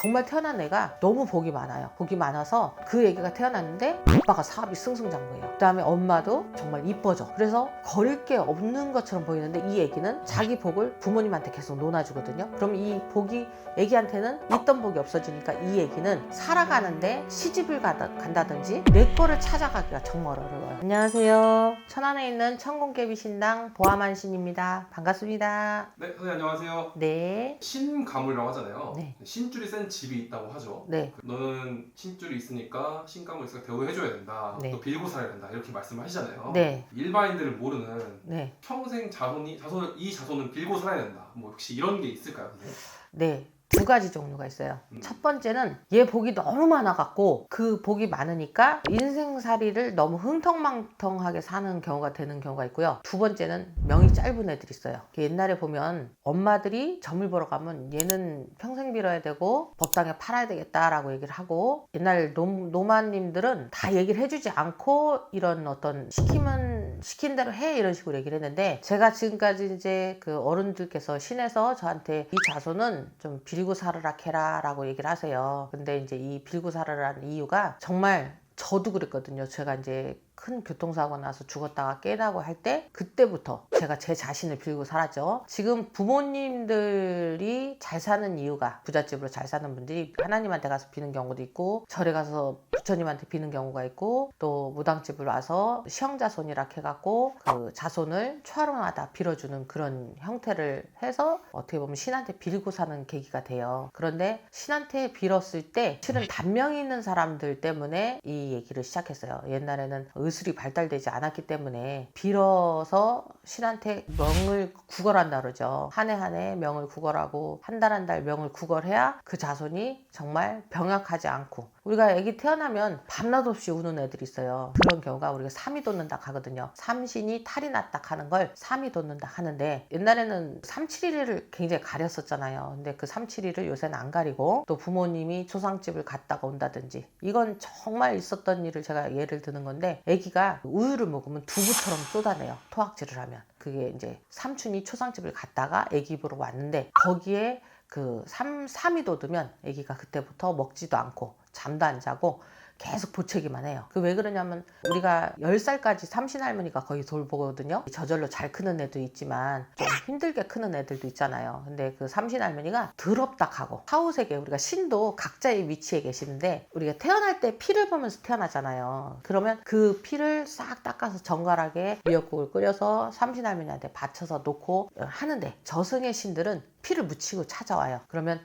정말 태어난 애가 너무 복이 많아요. 복이 많아서 그 애기가 태어났는데 아빠가 사업이 승승장구해요. 그 다음에 엄마도 정말 이뻐져. 그래서 거릴 게 없는 것처럼 보이는데 이 애기는 자기 복을 부모님한테 계속 논아주거든요. 그럼 이 복이 애기한테는 있던 복이 없어지니까 이 애기는 살아가는데 시집을 간다든지 내 거를 찾아가기가 정말 어려워요. 안녕하세요. 천안에 있는 천공개비 신당 보아만 신입니다. 반갑습니다. 네, 선생님 안녕하세요. 네. 신가물이라고 하잖아요. 네. 신줄이 센 집이 있다고 하죠. 네. 너는 신줄이 있으니까 신가물 있으니까 대우해줘야 된다. 네. 또 빌고 살아야 된다. 이렇게 말씀을 하시잖아요. 네. 일반인들은 모르는 네. 평생 이 자손은 빌고 살아야 된다. 뭐 혹시 이런 게 있을까요, 선생님? 네. 두 가지 종류가 있어요. 첫 번째는 얘 복이 너무 많아갖고 그 복이 많으니까 인생살이를 너무 흥텅망텅하게 사는 경우가 되는 경우가 있고요. 두 번째는 명이 짧은 애들이 있어요. 옛날에 보면 엄마들이 점을 보러 가면 얘는 평생 빌어야 되고 법당에 팔아야 되겠다라고 얘기를 하고, 옛날 노마님들은 다 얘기를 해주지 않고 이런 어떤 시킨 대로 해 이런 식으로 얘기를 했는데, 제가 지금까지 이제 그 어른들께서 신에서 저한테 이 자손은 좀 빌고 살으라 캐라 라고 얘기를 하세요. 근데 이제 이 빌고 살으라는 이유가 정말 저도 그랬거든요. 제가 이제 큰 교통사고 나서 죽었다가 깨나고 할 때 그때부터 제가 제 자신을 빌고 살았죠. 지금 부모님들이 잘 사는 이유가, 부잣집으로 잘 사는 분들이 하나님한테 가서 비는 경우도 있고 절에 가서 부처님한테 비는 경우가 있고, 또 무당집을 와서 시형자손이라 해갖고 그 자손을 초하루마다 빌어주는 그런 형태를 해서 어떻게 보면 신한테 빌고 사는 계기가 돼요. 그런데 신한테 빌었을 때 실은 단명이 있는 사람들 때문에 이 얘기를 시작했어요. 옛날에는 의술이 발달되지 않았기 때문에 빌어서 신한테 명을 구걸한다 그러죠. 한 해 한 해 명을 구걸하고 한 달 한 달 명을 구걸해야 그 자손이 정말 병약하지 않고, 우리가 아기 태어나면 밤낮 없이 우는 애들이 있어요. 그런 경우가 우리가 삼이 돋는다 하거든요. 삼신이 탈이 났다 하는 걸 삼이 돋는다 하는데, 옛날에는 371을 굉장히 가렸었잖아요. 근데 그 371을 요새는 안 가리고 또 부모님이 초상집을 갔다가 온다든지, 이건 정말 있었던 일을 제가 예를 드는 건데, 아기가 우유를 먹으면 두부처럼 쏟아내요. 토악질을 하면. 그게 이제 삼촌이 초상집을 갔다가 아기 입으로 왔는데, 거기에 그 삼이 돋으면 아기가 그때부터 먹지도 않고 잠도 안 자고 계속 보채기만 해요. 그 왜 그러냐면, 우리가 10살까지 삼신할머니가 거의 돌보거든요. 저절로 잘 크는 애도 있지만 좀 힘들게 크는 애들도 있잖아요. 근데 그 삼신할머니가 더럽다 하고, 사후세계 우리가 신도 각자의 위치에 계시는데, 우리가 태어날 때 피를 보면서 태어나잖아요. 그러면 그 피를 싹 닦아서 정갈하게 미역국을 끓여서 삼신할머니한테 바쳐서 놓고 하는데, 저승의 신들은 피를 묻히고 찾아와요. 그러면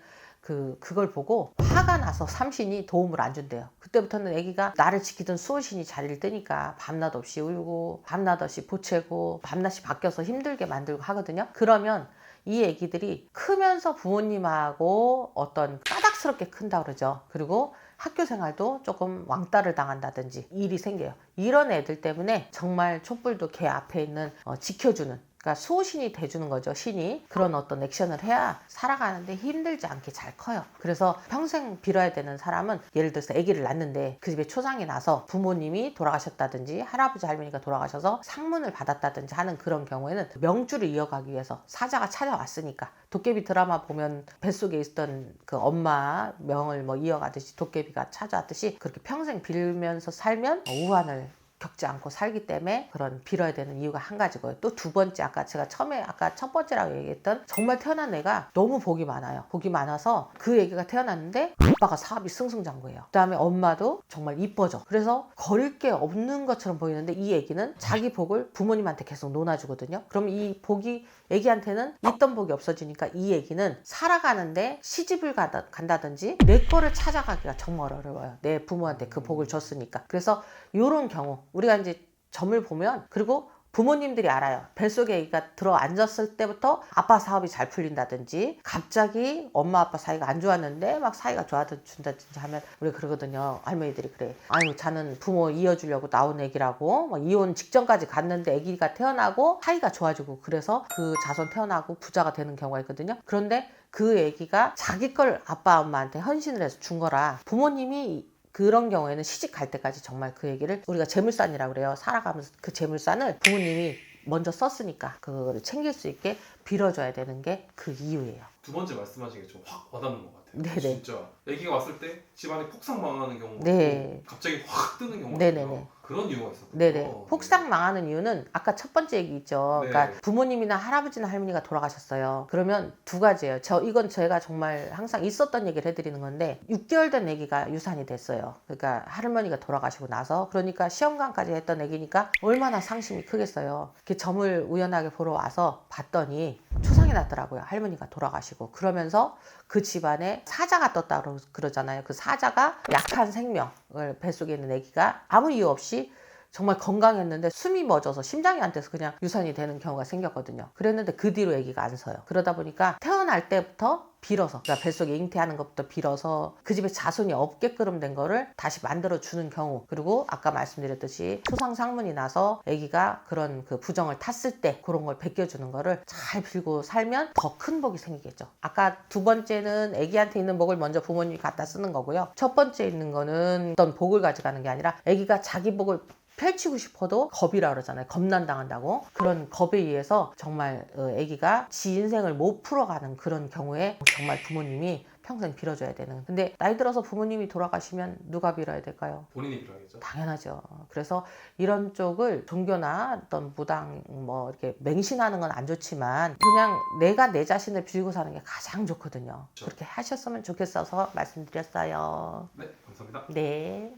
그걸 보고 화가 나서 삼신이 도움을 안 준대요. 그때부터는 아기가 나를 지키던 수호신이 자리를 뜨니까 밤낮 없이 울고 밤낮 없이 보채고 밤낮이 바뀌어서 힘들게 만들고 하거든요. 그러면 이 아기들이 크면서 부모님하고 어떤 까닭스럽게 큰다 그러죠. 그리고 학교 생활도 조금 왕따를 당한다든지 일이 생겨요. 이런 애들 때문에 정말 촛불도 걔 앞에 있는 지켜주는, 그러니까 수호신이 돼주는 거죠. 신이 그런 어떤 액션을 해야 살아가는데 힘들지 않게 잘 커요. 그래서 평생 빌어야 되는 사람은, 예를 들어서 아기를 낳는데 그 집에 초상이 나서 부모님이 돌아가셨다든지 할아버지 할머니가 돌아가셔서 상문을 받았다든지 하는 그런 경우에는 명줄을 이어가기 위해서 사자가 찾아왔으니까, 도깨비 드라마 보면 뱃속에 있었던 그 엄마 명을 뭐 이어가듯이 도깨비가 찾아왔듯이 그렇게 평생 빌면서 살면 우환을 겪지 않고 살기 때문에 그런 빌어야 되는 이유가 한 가지고요. 또 두 번째, 아까 제가 처음에 첫 번째라고 얘기했던, 정말 태어난 애가 너무 복이 많아요. 복이 많아서 그 애기가 태어났는데 아빠가 사업이 승승장구해요. 그 다음에 엄마도 정말 이뻐져. 그래서 거릴 게 없는 것처럼 보이는데 이 애기는 자기 복을 부모님한테 계속 논아주거든요. 그럼 이 복이 애기한테는 있던 복이 없어지니까 이 애기는 살아가는데 시집을 간다든지 내 거를 찾아가기가 정말 어려워요. 내 부모한테 그 복을 줬으니까. 그래서 이런 경우 우리가 이제 점을 보면, 그리고 부모님들이 알아요. 뱃속에 애기가 들어 앉았을 때부터 아빠 사업이 잘 풀린다든지, 갑자기 엄마 아빠 사이가 안 좋았는데 막 사이가 좋아진다든지 하면 우리 그러거든요. 할머니들이 그래. 아유, 자는 부모 이어주려고 나온 애기라고, 막 이혼 직전까지 갔는데 애기가 태어나고 사이가 좋아지고, 그래서 그 자손 태어나고 부자가 되는 경우가 있거든요. 그런데 그 애기가 자기 걸 아빠 엄마한테 헌신을 해서 준 거라, 부모님이 그런 경우에는 시집 갈 때까지 정말 그 얘기를, 우리가 재물산이라고 그래요. 살아가면서 그 재물산을 부모님이 먼저 썼으니까 그거를 챙길 수 있게 빌어줘야 되는 게 그 이유예요. 두 번째 말씀하신 게 좀 확 와닿는 것 같아요. 네네. 진짜 아기가 왔을 때 집안이 폭삭 망하는 경우가 네. 있고 갑자기 확 뜨는 경우가 네네네. 있어요. 그런 이유가 있었거든요. 네네. 폭삭 망하는 이유는 아까 첫 번째 얘기 있죠. 네. 그러니까 부모님이나 할아버지나 할머니가 돌아가셨어요. 그러면 두 가지예요. 이건 제가 정말 항상 있었던 얘기를 해드리는 건데 6개월 된 아기가 유산이 됐어요. 그러니까 할머니가 돌아가시고 나서 그러니까 시험관까지 했던 아기니까 얼마나 상심이 크겠어요. 이렇게 점을 우연하게 보러 와서 봤더니 초상이 났더라고요. 할머니가 돌아가시고 그러면서 그 집안에 사자가 떴다고 그러잖아요. 그 사자가 약한 생명을 뱃속에 있는 아기가 아무 이유 없이 정말 건강했는데 숨이 멎어서 심장이 안 돼서 그냥 유산이 되는 경우가 생겼거든요. 그랬는데 그 뒤로 아기가 안 서요. 그러다 보니까 태어날 때부터 빌어서 그러니까 뱃속에 잉태하는 것부터 빌어서 그 집에 자손이 없게끔 된 거를 다시 만들어 주는 경우 그리고 아까 말씀드렸듯이 수상상문이 나서 아기가 그런 그 부정을 탔을 때 그런 걸 베껴주는 거를 잘 빌고 살면 더 큰 복이 생기겠죠. 아까 두 번째는 아기한테 있는 복을 먼저 부모님이 갖다 쓰는 거고요. 첫 번째 있는 거는 어떤 복을 가져가는 게 아니라 아기가 자기 복을 펼치고 싶어도 겁이라 그러잖아요. 겁난당한다고. 그런 겁에 의해서 정말 아기가 지 인생을 못 풀어가는 그런 경우에 정말 부모님이 평생 빌어줘야 되는. 근데 나이 들어서 부모님이 돌아가시면 누가 빌어야 될까요? 본인이 빌어야겠죠. 당연하죠. 그래서 이런 쪽을 종교나 어떤 무당 뭐 이렇게 맹신하는 건 안 좋지만 그냥 내가 내 자신을 빌고 사는 게 가장 좋거든요. 그렇죠. 그렇게 하셨으면 좋겠어서 말씀드렸어요. 네, 감사합니다. 네.